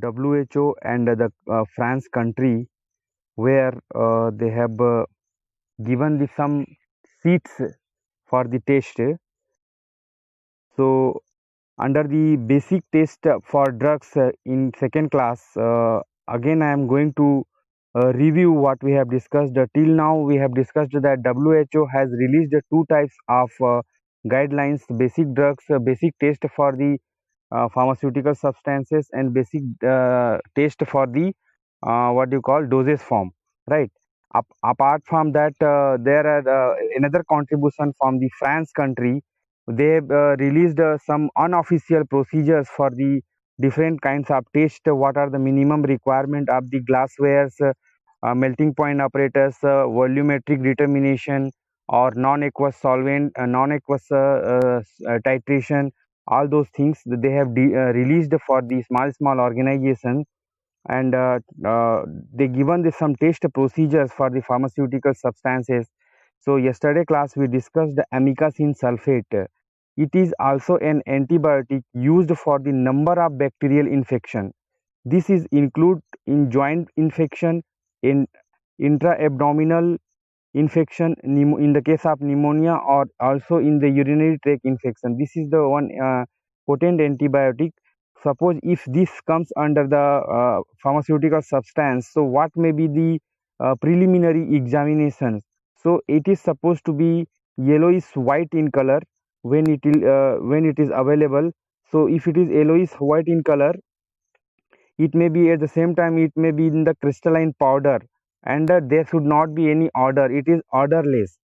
WHO and the France country, where they have given some seats for the test. So under the basic test for drugs in second class, again I am going to review what we have discussed. Till now we have discussed that WHO has released two types of guidelines: basic drugs, basic test for the pharmaceutical substances, and basic test for the what you call dosage form, right? Apart from that, there are another contribution from the France country. They released some unofficial procedures for the different kinds of test. What are the minimum requirement of the glasswares, melting point apparatus, volumetric determination, or non-aqueous solvent, non-aqueous titration. All those things that they have released for the small organization, and they given some test procedures for the pharmaceutical substances. So yesterday class we discussed the amikacin sulfate. It is also an antibiotic used for the number of bacterial infection. This is include in joint infection, in intra-abdominal infection, in the case of pneumonia, or also in the urinary tract infection. This is the one potent antibiotic. Suppose if this comes under the pharmaceutical substance, so what may be the preliminary examinations? So it is supposed to be yellowish white in color when it is available. So if it is yellowish white in color, it may be at the same time it may be in the crystalline powder, and there should not be any odor. It is odorless.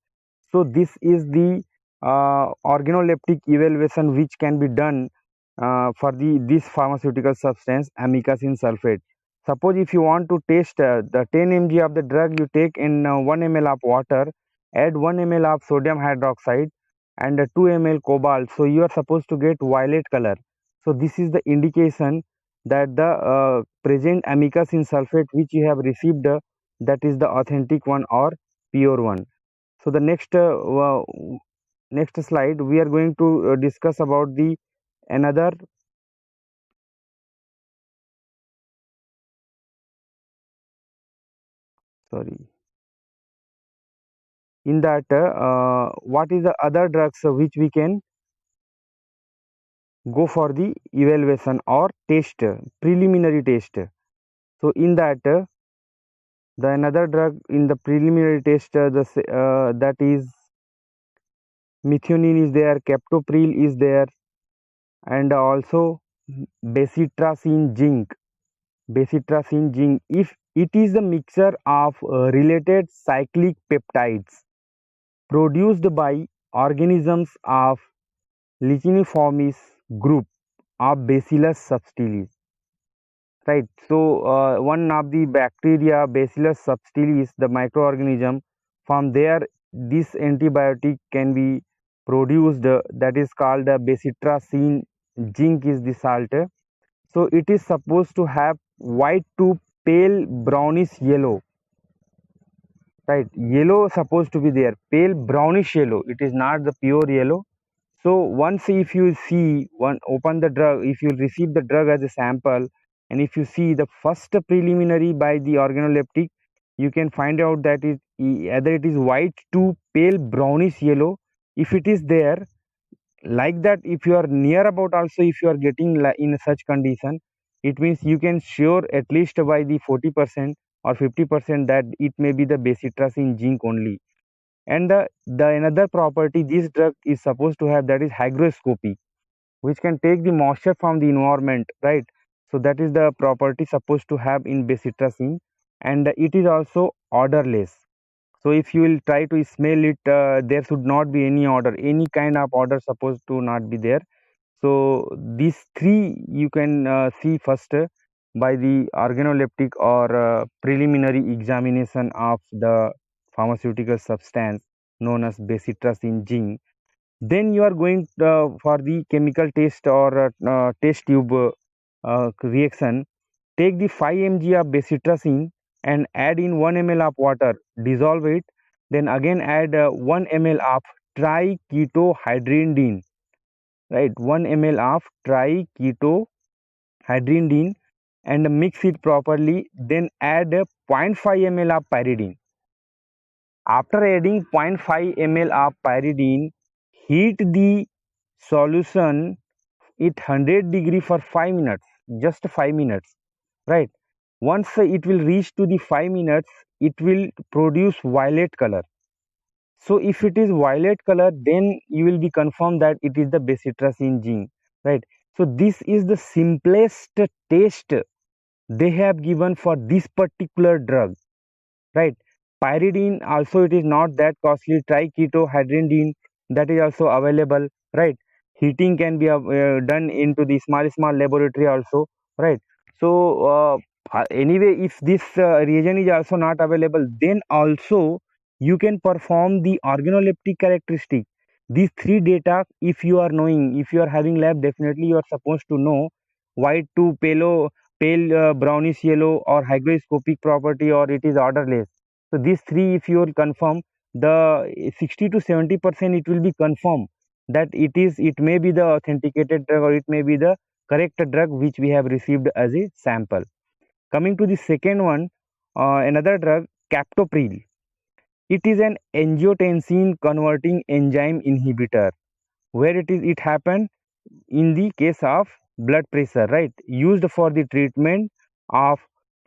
So this is the organoleptic evaluation which can be done for the this pharmaceutical substance amikacin sulfate. Suppose if you want to test the 10 mg of the drug, you take in 1 ml of water, add 1 ml of sodium hydroxide and 2 ml cobalt. So you are supposed to get violet color. So this is the indication that the present amikacin sulfate which you have received, that is the authentic one or pure one. So the next slide we are going to discuss about the another, sorry, in that what is the other drugs which we can go for the evaluation or test, preliminary test. So in that the another drug in the preliminary test, that is methionine is there, captopril is there, and also bacitracin zinc. Bacitracin zinc, if it is a mixture of related cyclic peptides produced by organisms of licheniformis group of Bacillus subtilis, right? So one of the bacteria Bacillus subtilis, the microorganism, from there this antibiotic can be produced, that is called bacitracin zinc is the salt. So it is supposed to have white to pale brownish yellow, right? Yellow supposed to be there, pale brownish yellow. It is not the pure yellow. So once if you see one open the drug, if you receive the drug as a sample, and if you see the first preliminary by the organoleptic, you can find out that either it is white to pale brownish yellow. If it is there like that, if you are near about also, if you are getting in such condition, it means you can sure at least by the 40% or 50% that it may be the bacitracin zinc only. And the another property this drug is supposed to have, that is hygroscopy, which can take the moisture from the environment, right? So that is the property supposed to have in bacitracin. And it is also odorless. So if you will try to smell it, there should not be any odor, any kind of odor supposed to not be there. So these three you can see first by the organoleptic or preliminary examination of the pharmaceutical substance known as bacitracin zinc. Then you are going for the chemical test or test tube reaction. Take the 5 mg of bacitracin and add in 1 ml of water, dissolve it, then again add 1 ml of triketohydrindine, right? 1 ml of triketohydrindine, and mix it properly. Then add 0.5 ml of pyridine. After adding 0.5 ml of pyridine, heat the solution at 100 degree for 5 minutes, just 5 minutes, right? Once it will reach to the 5 minutes, it will produce violet color. So if it is violet color, then you will be confirmed that it is the bacitracin gene, right? So this is the simplest test they have given for this particular drug, right? Pyridine also, it is not that costly. Triketohydrinidine, that is also available, right? Heating can be done into the small laboratory also, right? So anyway, if this reagent is also not available, then also you can perform the organoleptic characteristic. These three data, if you are knowing, if you are having lab, definitely you are supposed to know white to pale brownish yellow, or hygroscopic property, or it is orderless. So these three, if you will confirm, the 60 to 70% it will be confirmed that it may be the authenticated drug, or it may be the correct drug which we have received as a sample. Coming to the second one, another drug, captopril. It is an angiotensin converting enzyme inhibitor. Where it happened in the case of blood pressure, right? Used for the treatment of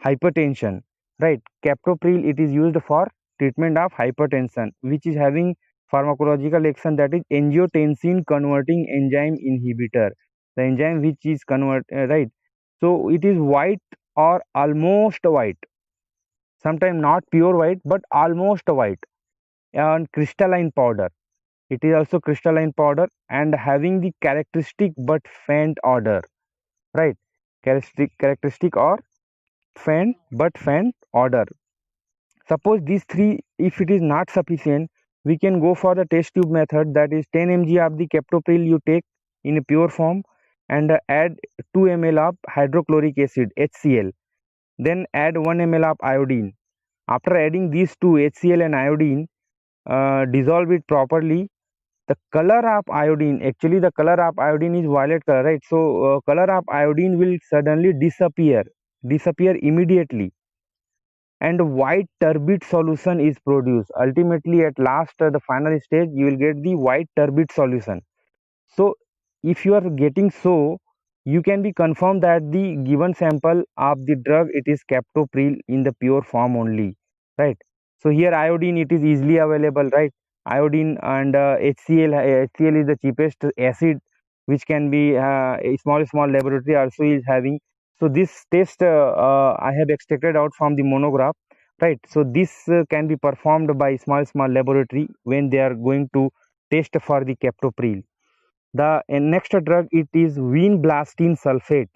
hypertension, right? Captopril, it is used for treatment of hypertension, which is having pharmacological action, that is angiotensin converting enzyme inhibitor, the enzyme which is right. So it is white or almost white, sometimes not pure white but almost white, and crystalline powder. It is also crystalline powder and having the characteristic but faint odor, right? Characteristic or faint but faint odor. Suppose these three, if it is not sufficient, we can go for the test tube method, that is 10 mg of the captopril you take in a pure form, and add 2 ml of hydrochloric acid, HCl. Then add 1 ml of iodine. After adding these two, HCl and iodine, dissolve it properly. The color of iodine, actually the color of iodine is violet color, right? So color of iodine will suddenly disappear immediately, and white turbid solution is produced. Ultimately, at last, the final stage, you will get the white turbid solution. So if you are getting, so you can be confirmed that the given sample of the drug, it is captopril in the pure form only, right? So here iodine, it is easily available, right? Iodine and HCl is the cheapest acid which can be a small laboratory also is having. So this test I have extracted out from the monograph, right? So this can be performed by small laboratory when they are going to test for the captopril. The next drug, it is vinblastine sulfate.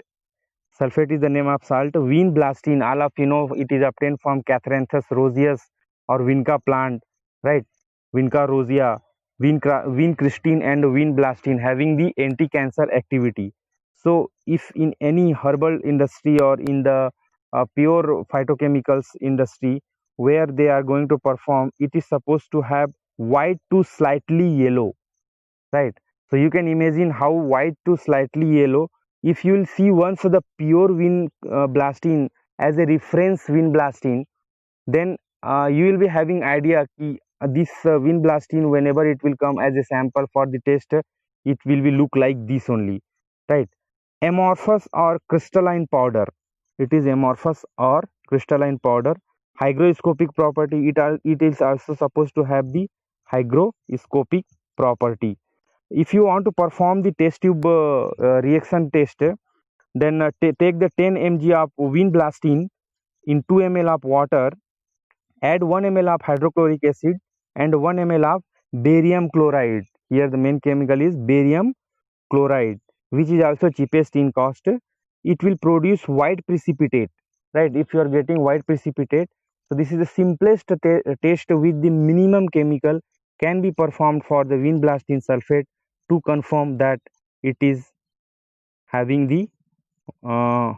Sulfate is the name of salt. Vinblastine, all of you know, it is obtained from Catharanthus roseus or vinca plant, right? Vinca rosea, vincristine and vinblastine having the anti-cancer activity. So if in any herbal industry or in the pure phytochemicals industry where they are going to perform, it is supposed to have white to slightly yellow, right? So you can imagine how white to slightly yellow. If you will see once the pure wind blastine as a reference wind blastine, then you will be having idea ki, this wind blastine, whenever it will come as a sample for the test, it will be look like this only, right? Amorphous or crystalline powder. It is amorphous or crystalline powder. Hygroscopic property, it is also supposed to have the hygroscopic property. If you want to perform the test tube reaction test, then take the 10 mg of vinblastine in 2 ml of water, add 1 ml of hydrochloric acid and 1 ml of barium chloride. Here the main chemical is barium chloride, which is also cheapest in cost. It will produce white precipitate, right? If you are getting white precipitate, so this is the simplest test with the minimum chemical can be performed for the vinblastine sulfate to confirm that it is having the uh,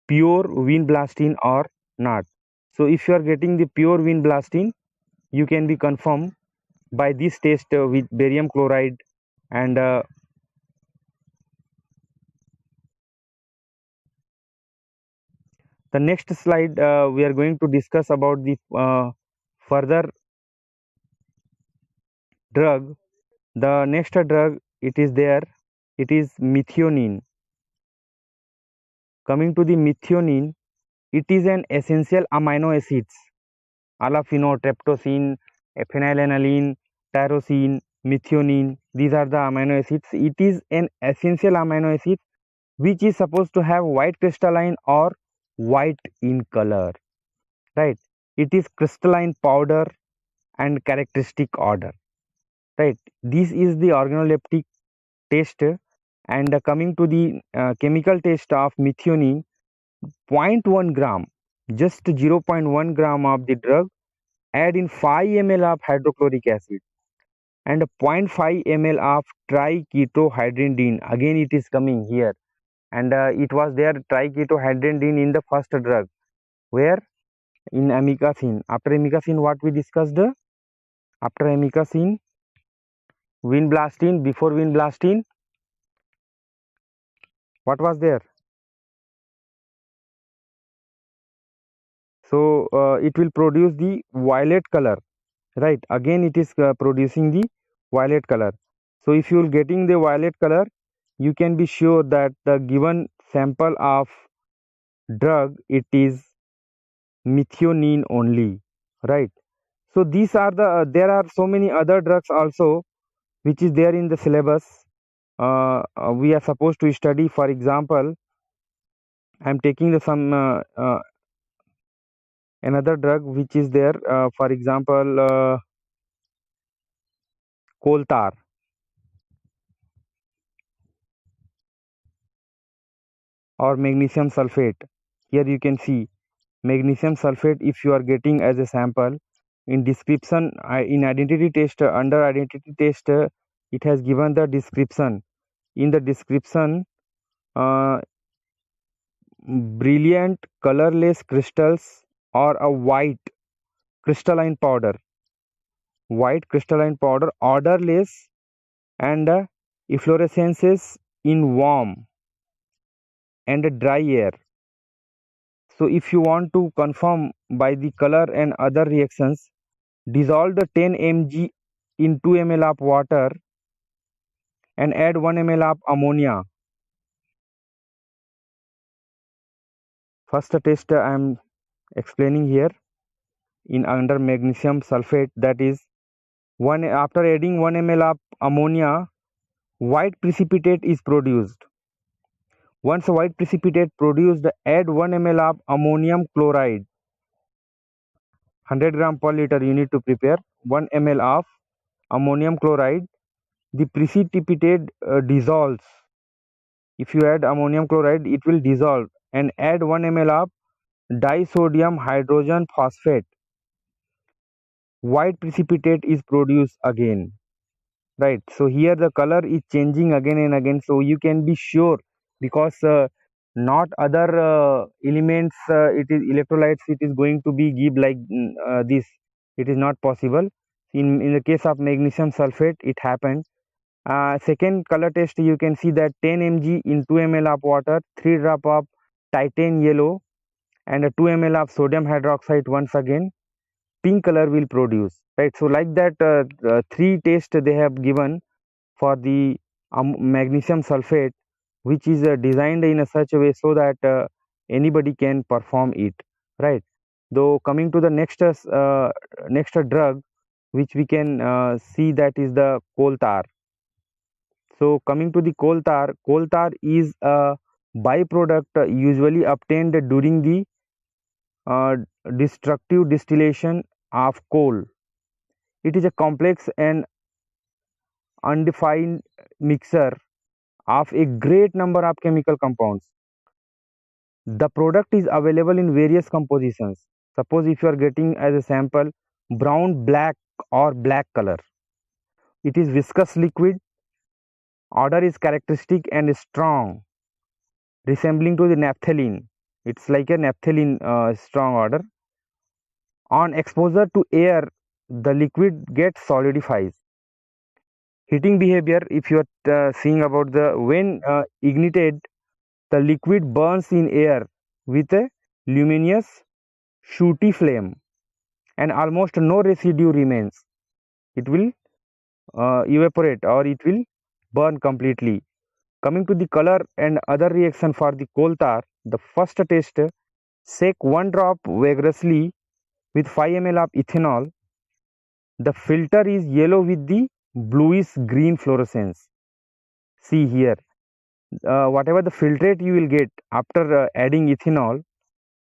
pure vinblastine or not. So if you are getting the pure vinblastine, you can be confirmed by this test with barium chloride and The next slide we are going to discuss about the further drug. The next drug it is there, it is methionine. Coming to the methionine, it is an essential amino acids, alafino, tryptosine, phenylalanine, tyrosine, methionine. These are the amino acids. It is an essential amino acid which is supposed to have white crystalline or white in color, right? It is crystalline powder and characteristic order, right? This is the organoleptic taste. And coming to the chemical taste of methionine, 0.1 gram, just 0.1 gram of the drug, add in 5 ml of hydrochloric acid and 0.5 ml of triketohydrinidine. Again it is coming here, and it was there triketohydrinidine in the first drug, where in amikacin. After amikacin, what we discussed? After amikacin, vinblastine. Before vinblastine, what was there? So it will produce the violet color, right? Again it is producing the violet color. So if you are getting the violet color, you can be sure that the given sample of drug, it is methionine only, right? So these are the there are so many other drugs also which is there in the syllabus. We are supposed to study. For example, I am taking the some another drug which is there, for example, coal tar or magnesium sulfate. Here you can see magnesium sulfate. If you are getting as a sample, in description, in identity test, under identity test, it has given the description. In the description, uh, brilliant colorless crystals or a white crystalline powder, odorless, and efflorescences in warm and dry air. So if you want to confirm by the color and other reactions, dissolve the 10 mg in 2 ml of water and add 1 ml of ammonia. First test I am explaining here in under magnesium sulfate, that is after adding 1 ml of ammonia, white precipitate is produced. Once white precipitate produced, add 1 ml of ammonium chloride. 100 gram per liter you need to prepare 1 ml of ammonium chloride. The precipitate dissolves. If you add ammonium chloride, it will dissolve, and add 1 ml of disodium hydrogen phosphate. White precipitate is produced again, right? So here the color is changing again and again, so you can be sure, because not other elements, it is electrolytes, it is going to be give like this. It is not possible. In the case of magnesium sulfate, it happened. Second color test, you can see that 10 mg in 2 ml of water, 3 drop of titan yellow and 2 ml of sodium hydroxide, once again pink color will produce, right? So like that, three tests they have given for the magnesium sulfate, which is designed in a such a way so that anybody can perform it, right? Though coming to the next drug which we can see, that is the coal tar. So coming to the coal tar is a byproduct usually obtained during the uh, destructive distillation of coal. It is a complex and undefined mixture of a great number of chemical compounds. The product is available in various compositions. Suppose if you are getting as a sample brown, black or black color. It is viscous liquid. Odor is characteristic and strong, resembling to the naphthalene. It's like a naphthalene strong odor. On exposure to air, the liquid gets solidifies. Heating behavior, if you are seeing about the when ignited, the liquid burns in air with a luminous shooty flame, and almost no residue remains. It will evaporate or it will burn completely. Coming to the color and other reaction for the coal tar, the first test, shake one drop vigorously with 5 ml of ethanol. The filter is yellow with the bluish green fluorescence. See here, whatever the filtrate you will get after adding ethanol,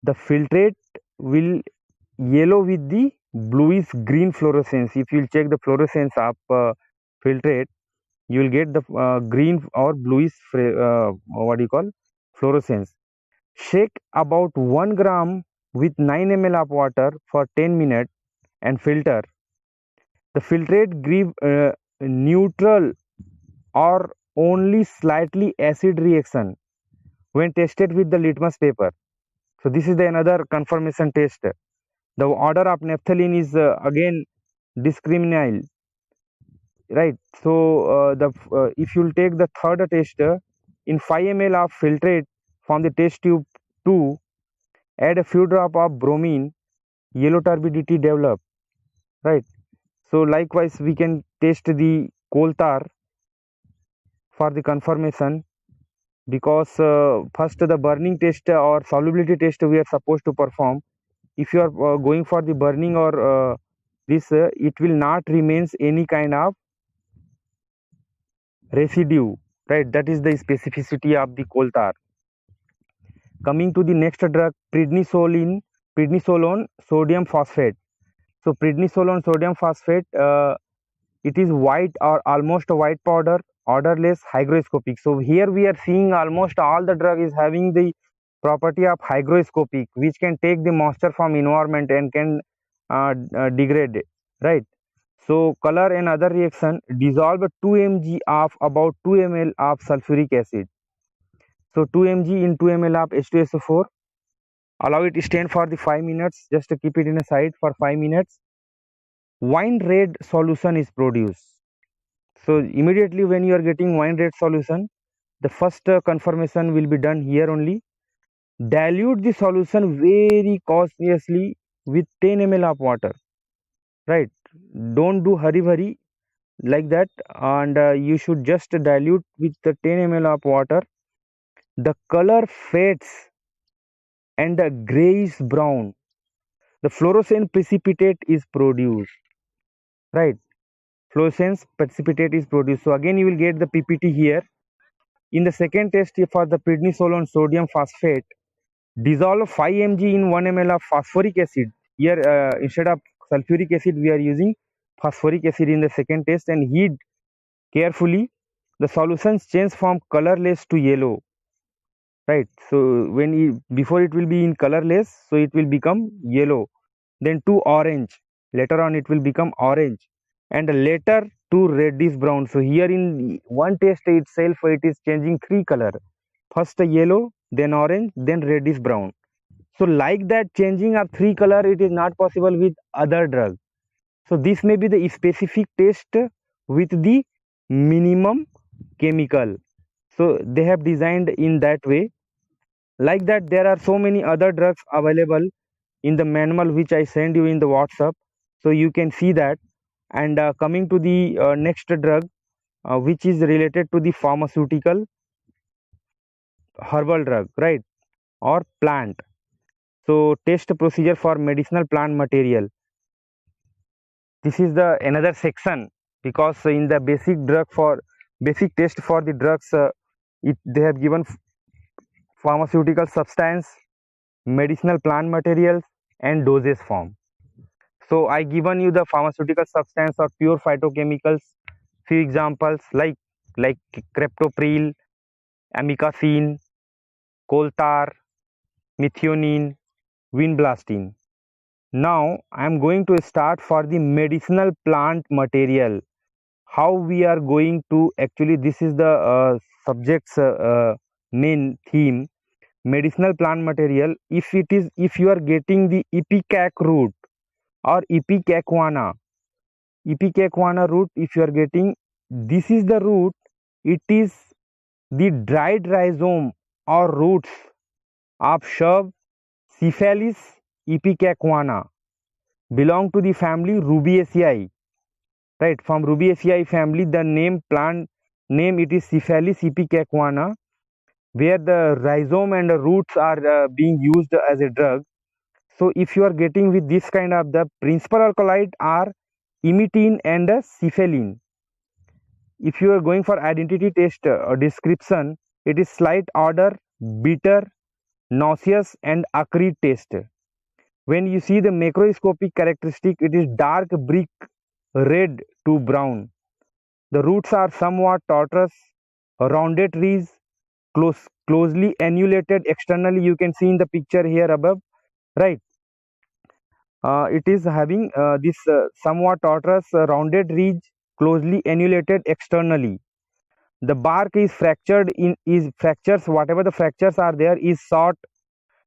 the filtrate will yellow with the bluish green fluorescence. If you will check the fluorescence of filtrate, you will get the green or bluish what do you call fluorescence. Shake about 1 gram with 9 ml of water for 10 minutes and filter. The filtrate give neutral or only slightly acid reaction when tested with the litmus paper. So this is the another confirmation test. The order of naphthalene is again discriminal, right? So if you will take the third test, in 5 ml of filtrate from the test tube 2, add a few drop of bromine, yellow turbidity develop, right? So likewise we can test the coal tar for the confirmation, because first the burning test or solubility test we are supposed to perform. If you are going for the burning or this, it will not remains any kind of residue, right? That is the specificity of the coal tar. Coming to the next drug, prednisolone sodium phosphate. So prednisolone sodium phosphate, it is white or almost a white powder, odorless, hygroscopic. So here we are seeing almost all the drug is having the property of hygroscopic, which can take the moisture from environment and can degrade it, right? So color and other reaction, dissolve 2 mg of about 2 ml of sulfuric acid. So 2 mg in 2 ml of H2SO4, allow it to stand for the 5 minutes, just to keep it in a side for 5 minutes. Wine red solution is produced. So immediately when you are getting wine red solution, the first confirmation will be done here only. Dilute the solution very cautiously with 10 ml of water, right? Don't do hurry like that, and you should just dilute with the 10 ml of water. The color fades and a grayish brown. The fluorescent precipitate is produced, right? Fluorescence precipitate is produced. So again you will get the PPT here. In the second test for the prednisolone sodium phosphate, dissolve 5 mg in 1 ml of phosphoric acid. Here instead of sulfuric acid we are using phosphoric acid in the second test, and heat carefully. The solutions change from colorless to yellow, right? So before it will be in colorless, so it will become yellow, then to orange, later on it will become orange, and later to reddish brown. So here in one test itself it is changing 3 color, first yellow, then orange, then reddish brown. So like that changing of 3 color, it is not possible with other drug. So this may be the specific test with the minimum chemical. So they have designed in that way. Like that there are so many other drugs available in the manual which I send you in the WhatsApp, so you can see that. And coming to the next drug, which is related to the pharmaceutical herbal drug, right, or plant. So test procedure for medicinal plant material. This is the another section, because in the basic test for the drugs, they have given pharmaceutical substance, medicinal plant materials, and dosage form. So I given you the pharmaceutical substance or pure phytochemicals. Few examples like kryptopril, amikacin, coal tar, methionine, vinblastine. Now I am going to start for the medicinal plant material. How we are going to actually, this is the subject's main theme. Medicinal plant material. If you are getting the ipecac root or ipecacuana root, if you are getting, this is the root. It is the dried rhizome or roots of shrub, Cephalis ipecacuana belong to the family Rubiaceae, right? From Rubiaceae family, the plant name it is Cephalis ipecacuana, where the rhizome and the roots are being used as a drug. So if you are getting with this kind of, the principal alkaloid are imetine and cephalin. If you are going for identity test description, it is slight odor, bitter, nauseous and acrid taste. When you see the macroscopic characteristic, it is dark brick red to brown. The roots are somewhat tortuous, rounded trees, closely annulated externally. You can see in the picture here above, right? It is having this somewhat tortuous, rounded ridge, closely annulated externally. The bark is fractured in is fractures. Whatever the fractures are there is short,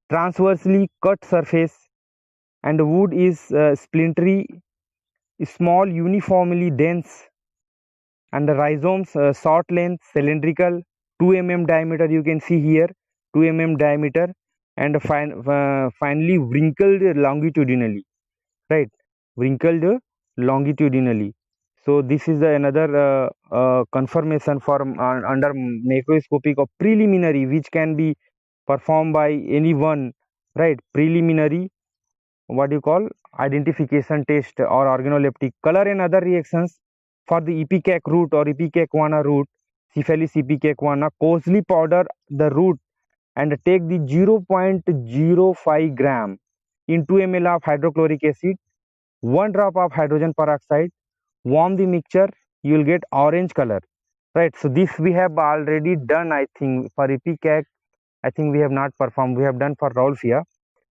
transversely cut surface, and the wood is splintery, small, uniformly dense, and the rhizomes short length, cylindrical, 2 mm diameter. You can see here 2 mm diameter, and finely wrinkled longitudinally, right? Wrinkled longitudinally. So this is another confirmation for under macroscopic of preliminary, which can be performed by anyone, right? Preliminary, what you call, identification test or organoleptic color and other reactions for the ipecac root or ipecacuana root, Cephalis ipecacuana. Coarsely powder the root and take the 0.05 gram in 2 ml of hydrochloric acid, 1 drop of hydrogen peroxide, warm the mixture, you will get orange color, right? So this we have already done. I think for ipecac, I think we have not performed, we have done for Rauwolfia,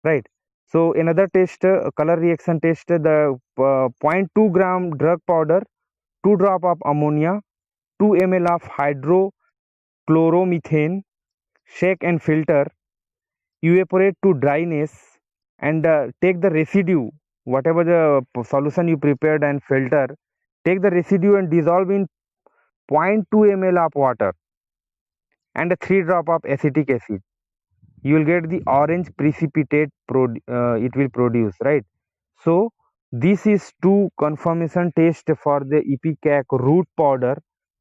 right? So another test, color reaction test, the zero point 0.2 gram drug powder, 2 drop of ammonia, 2 ml of hydrochloromethane, shake and filter, evaporate to dryness, and take the residue, whatever the solution you prepared and filter, take the residue and dissolve in zero point 0.2 ml of water and 3 drop of acetic acid. You will get the orange precipitate it will produce, right? So this is two confirmation test for the ipecac root powder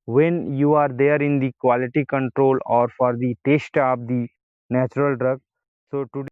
when you are there in the quality control or for the test of the natural drug. So today